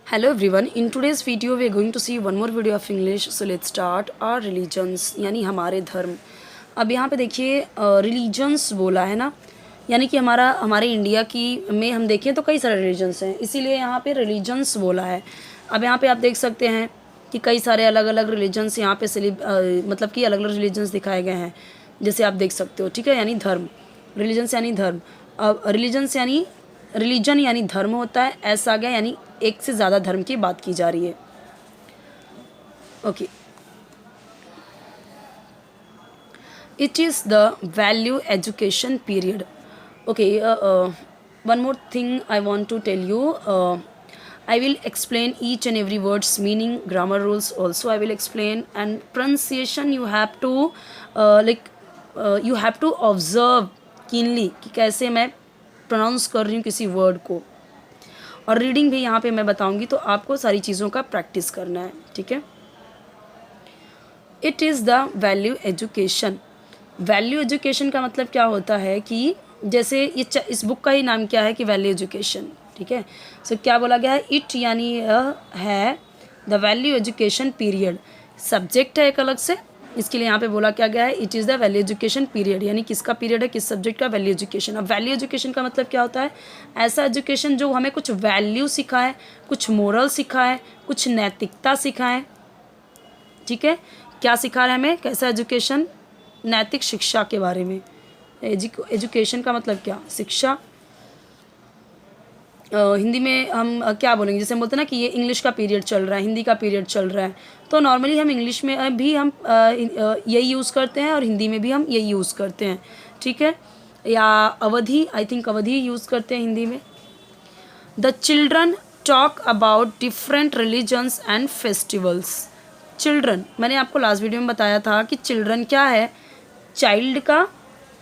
Hello everyone, in today's video we are going to see one more video of English. So let's start our religions यानी हमारे धर्म. अब यहाँ पे देखिए religions बोला है ना, यानी कि हमारे इंडिया की में हम देखें तो कई सारे religions हैं, इसीलिए यहाँ पे religions बोला है. अब यहाँ पे आप देख सकते हैं कि कई सारे अलग अलग religions यहाँ पे मतलब कि अलग अलग religions दिखाए गए हैं, जैसे आप देख सकते हो. ठीक है, यानी धर्म, religions यानी धर्म. अब religions यानी रिलीजन यानी धर्म होता है, ऐसा आ गया यानी एक से ज़्यादा धर्म की बात की जा रही है. Okay, it is the value education period. Okay, one more thing I want to tell you. I will explain each and every words meaning, grammar rules also I will explain, and pronunciation you have to you have to observe keenly कि कैसे मैं pronounce कर रही हूँ किसी word को, और reading भी यहाँ पे मैं बताऊँगी, तो आपको सारी चीज़ों का प्रैक्टिस करना है. ठीक है. It is the value education. Value education का मतलब क्या होता है कि जैसे इस बुक का ही नाम क्या है कि वैल्यू एजुकेशन. ठीक है. सो क्या बोला गया है, इट यानी है the value education period. Subject है एक अलग से, इसके लिए यहाँ पे बोला क्या गया है, it is the value education period, यानी किसका पीरियड है, किस सब्जेक्ट का, वैल्यू एजुकेशन. अब वैल्यू एजुकेशन का मतलब क्या होता है, ऐसा एजुकेशन जो हमें कुछ वैल्यू सिखाए, कुछ मोरल सिखाए, कुछ नैतिकता सिखाए. ठीक है, क्या सिखा रहा है हमें, कैसा एजुकेशन, नैतिक शिक्षा के बारे में. एजुकेशन का मतलब क्या, शिक्षा. हिंदी में हम क्या बोलेंगे, जैसे हम बोलते हैं ना कि ये इंग्लिश का पीरियड चल रहा है, हिंदी का पीरियड चल रहा है, तो नॉर्मली हम इंग्लिश में भी हम यही यूज़ करते हैं और हिंदी में भी हम यही यूज़ करते हैं. ठीक है. या अवधि, आई थिंक अवधि यूज़ करते हैं हिंदी में. The children talk about different religions and festivals. Children, मैंने आपको लास्ट वीडियो में बताया था कि चिल्ड्रन क्या है, चाइल्ड का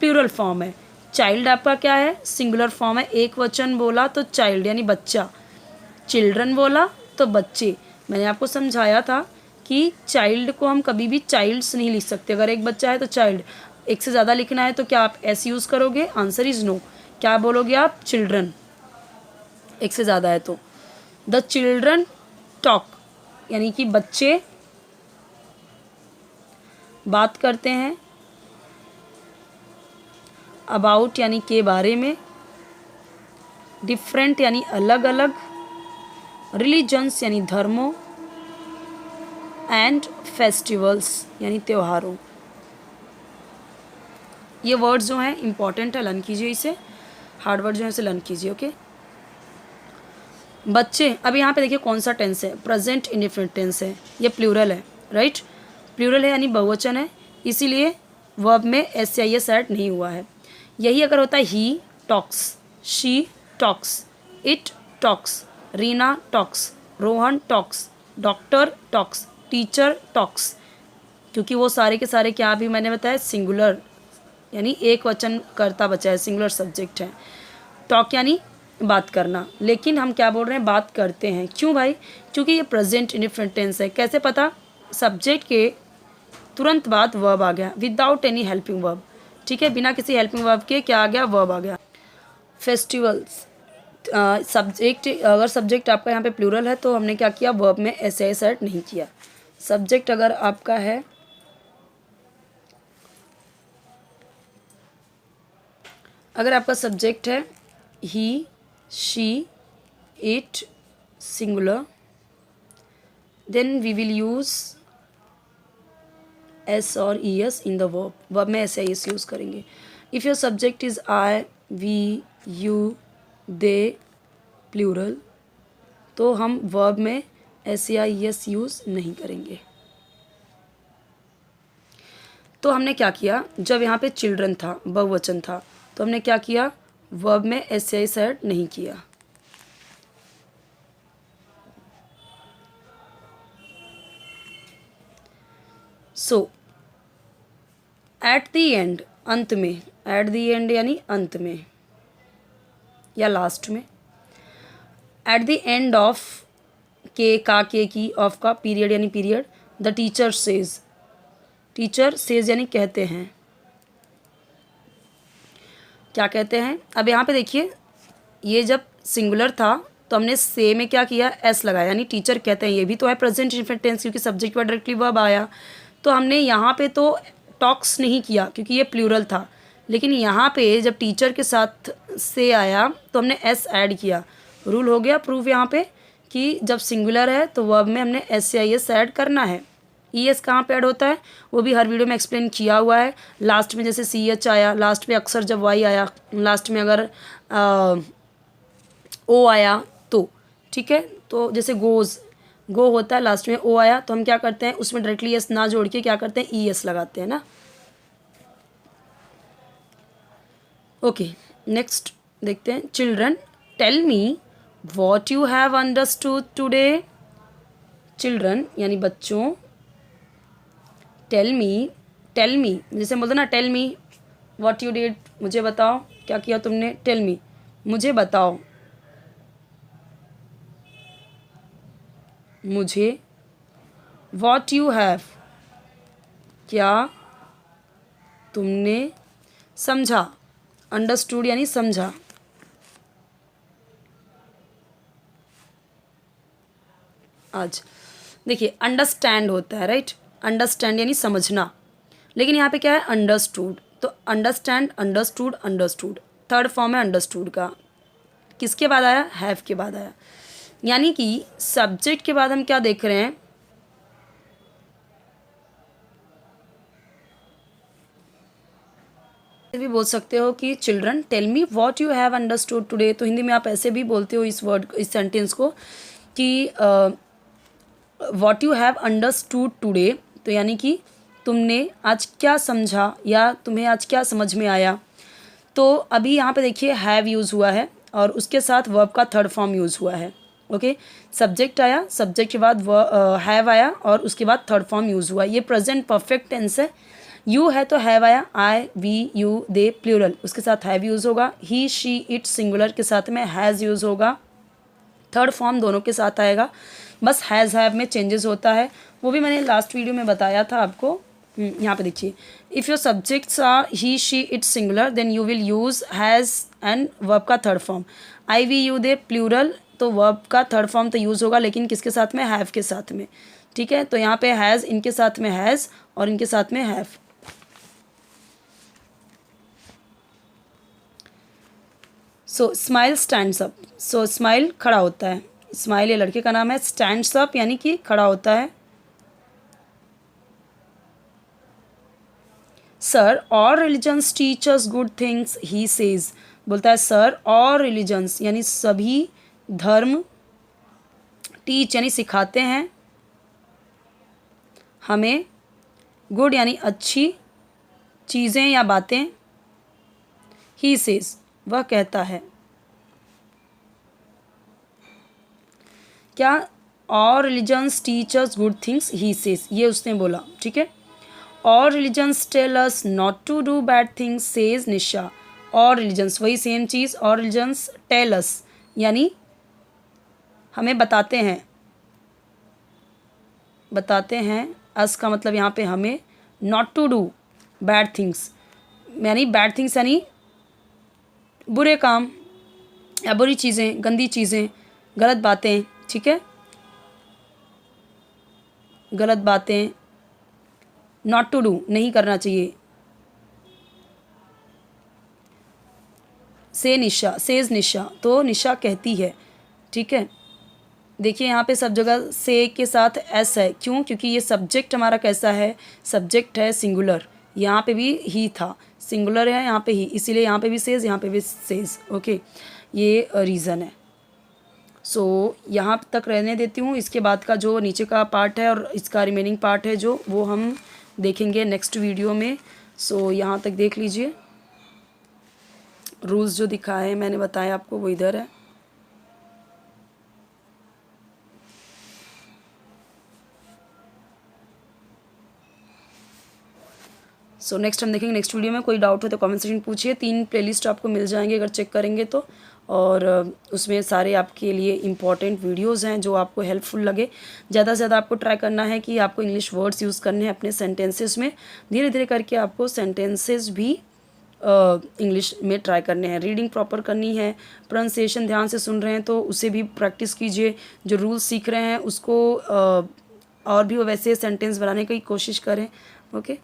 प्लूरल फॉर्म है. चाइल्ड आपका क्या है, सिंगुलर फॉर्म है. एक वचन बोला तो चाइल्ड यानी बच्चा, चिल्ड्रन बोला तो बच्चे. मैंने आपको समझाया था कि चाइल्ड को हम कभी भी चाइल्ड्स नहीं लिख सकते. अगर एक बच्चा है तो चाइल्ड, एक से ज़्यादा लिखना है तो क्या आप एस यूज़ करोगे, आंसर इज़ नो. क्या बोलोगे आप, चिल्ड्रन. एक से ज़्यादा है तो. द चिल्ड्रन टॉक यानी कि बच्चे बात करते हैं, अबाउट यानी के बारे में, डिफरेंट यानी अलग अलग, रिलीजन्स यानी धर्मों, एंड फेस्टिवल्स यानी त्योहारों. ये वर्ड्स जो हैं इंपॉर्टेंट है, लर्न कीजिए इसे. हार्ड वर्ड जो है इसे लर्न कीजिए. ओके, बच्चे. अब यहाँ पे देखिए कौन सा टेंस है, प्रेजेंट इंडेफिनिट टेंस है, ये प्लूरल है. राइट, प्लूरल है यानी बहुवचन है, इसीलिए वर्ब में एस या एस ऐड नहीं हुआ है. यही अगर होता है he talks, she talks, it talks, Reena talks, Rohan talks, doctor talks, teacher talks, क्योंकि वो सारे के सारे क्या भी मैंने बताया सिंगुलर यानी एक वचन करता बचा है, सिंगुलर सब्जेक्ट है. टॉक यानी बात करना, लेकिन हम क्या बोल रहे हैं, बात करते हैं. क्यों भाई, क्योंकि ये प्रेजेंट इंडेफिनिट टेंस है. कैसे पता, सब्जेक्ट के तुरंत बाद वर्ब आ गया, विदाउट एनी हेल्पिंग वर्ब. ठीक है, बिना किसी हेल्पिंग वर्ब के क्या आ गया, वर्ब आ गया. फेस्टिवल्स, सब्जेक्ट, अगर सब्जेक्ट आपका यहाँ पे प्लूरल है तो हमने क्या किया, वर्ब में एस ऐड नहीं किया. सब्जेक्ट अगर आपका है, अगर आपका सब्जेक्ट है he, she, it, singular, then we will use S और E S in the verb. Verb में एस या एस यूज़ करेंगे. If your subject is I, we, you, they, plural, तो हम वर्ब में एस या ई एस यूज़ नहीं करेंगे. तो हमने क्या किया, जब यहाँ पे चिल्ड्रन था, बहुवचन था, तो हमने क्या किया, वर्ब में एस या एस ऐड नहीं किया. सो एट द एंड, अंत में, एट द एंड यानी अंत में या लास्ट में. एट द एंड ऑफ, के का, के की, ऑफ का, पीरियड यानी period. The teacher says, teacher says यानी कहते हैं. क्या कहते हैं, अब यहाँ पे देखिए, ये जब सिंगुलर था तो हमने से में क्या किया, एस लगाया, यानी टीचर कहते हैं, ये भी तो है प्रेजेंट इंडेफिनिट टेंस क्योंकि सब्जेक्ट पर डायरेक्टली वर्ब आया। तो हमने यहाँ पे तो टॉक्स नहीं किया क्योंकि ये प्लूरल था, लेकिन यहाँ पे जब टीचर के साथ से आया तो हमने एस ऐड किया। रूल हो गया प्रूफ यहाँ पे कि जब सिंगुलर है तो वर्ब में हमने एस या एस ऐड करना है। ई एस कहाँ पे ऐड होता है वो भी हर वीडियो में एक्सप्लेन किया हुआ है। लास्ट में जैसे सी एच आया, लास्ट में अक्सर जब वाई आया, लास्ट में अगर ओ आया तो ठीक है। तो जैसे गो होता है, लास्ट में ओ आया तो हम क्या करते हैं, उसमें डायरेक्टली एस ना जोड़ के क्या करते हैं, ई एस लगाते हैं ना। ओके, नेक्स्ट देखते हैं। Children tell me what you have understood today. Children यानी बच्चों, टेल मी जैसे बोलते ना, tell me what you did, मुझे बताओ क्या किया तुमने, टेल मी मुझे बताओ, मुझे, व्हाट यू हैव क्या तुमने समझा, अंडरस्टूड यानी समझा। आज देखिए अंडरस्टैंड होता है, राइट, अंडरस्टैंड यानी समझना, लेकिन यहाँ पे क्या है, अंडरस्टूड। तो understand, understood, understood, third form है अंडरस्टूड का। किसके बाद आया, हैव के बाद आया। यानी कि सब्जेक्ट के बाद हम क्या देख रहे हैं, भी बोल सकते हो कि children tell me what you have understood today. तो हिंदी में आप ऐसे भी बोलते हो इस वर्ड, इस सेंटेंस को कि what you have understood today, तो यानी कि तुमने आज क्या समझा या तुम्हें आज क्या समझ में आया। तो अभी यहाँ पे देखिए हैव यूज़ हुआ है और उसके साथ वर्ब का थर्ड फॉर्म यूज़ हुआ है। ओके, सब्जेक्ट आया, सब्जेक्ट के बाद हैव आया और उसके बाद थर्ड फॉर्म यूज़ हुआ। ये प्रेजेंट परफेक्ट टेंस है। यू है तो हैव आया, आई वी यू दे प्लूरल, उसके साथ हैव यूज़ होगा। ही शी इट सिंगुलर के साथ में हैज़ यूज़ होगा। थर्ड फॉर्म दोनों के साथ आएगा, बस हैज़ हैव में चेंजेस होता है, वो भी मैंने लास्ट वीडियो में बताया था आपको। यहाँ पे देखिए, if your subjects are he she it singular then you will use has and verb का third form. I we you they plural, तो वर्ब का थर्ड फॉर्म तो यूज़ होगा लेकिन किसके साथ में, हैव के साथ में। ठीक है, तो यहाँ पे हैज़ इनके साथ में हैज़ और इनके साथ में have. So smile stands up, so smile खड़ा होता है, स्माइल ये लड़के का नाम है, स्टैंड्स अप यानी कि खड़ा होता है। सर और religions teachers good things he says, बोलता है सर और रिलीजन्स यानी सभी धर्म, टीच यानी सिखाते हैं हमें, गुड यानी अच्छी चीज़ें या बातें, ही सेज वह कहता है। क्या, और religions teachers good things he says, ये उसने बोला, ठीक है। और religions tell us not to do bad things says Nisha. और रिलीजन्स वही सेम चीज़, और रिलीजन्स टेल अस यानी हमें बताते हैं, बताते हैं, अस का मतलब यहाँ पे हमें, not to do bad things यानी बैड थिंग्स यानी बुरे काम या बुरी चीज़ें, गंदी चीज़ें, गलत बातें, ठीक है, गलत बातें, नॉट टू डू नहीं करना चाहिए। से निशा, सेज निशा, तो निशा कहती है, ठीक है। देखिए यहाँ पे सब जगह से के साथ एस है, क्यों, क्योंकि ये सब्जेक्ट हमारा कैसा है, सब्जेक्ट है सिंगुलर, यहाँ पे भी ही था, सिंगुलर है यहाँ पे ही, इसीलिए यहाँ पे भी सेज, यहाँ पे भी सेज। ओके, ये रीज़न है। सो यहाँ तक रहने देती हूँ, इसके बाद का जो नीचे का पार्ट है और इसका रिमेनिंग पार्ट है जो, वो हम देखेंगे नेक्स्ट वीडियो में। सो यहाँ तक देख लीजिए, रूल्स जो दिखाए हैं मैंने बताया आपको वो इधर है। सो नेक्स्ट हम देखेंगे नेक्स्ट वीडियो में। कोई डाउट हो तो कमेंट सेक्शन पूछिए। 3 प्लेलिस्ट आपको मिल जाएंगे अगर चेक करेंगे तो, और उसमें सारे आपके लिए इम्पॉर्टेंट वीडियोस हैं जो आपको हेल्पफुल लगे। ज़्यादा से ज़्यादा आपको ट्राई करना है कि आपको इंग्लिश वर्ड्स यूज़ करने हैं अपने सेंटेंसेस में। धीरे धीरे करके आपको सेंटेंसेस भी इंग्लिश में ट्राई करने हैं। रीडिंग प्रॉपर करनी है, प्रोनाउंसिएशन ध्यान से सुन रहे हैं तो उसे भी प्रैक्टिस कीजिए, जो रूल्स सीख रहे हैं उसको और भी वैसे सेंटेंस बनाने की कोशिश करें। ओके।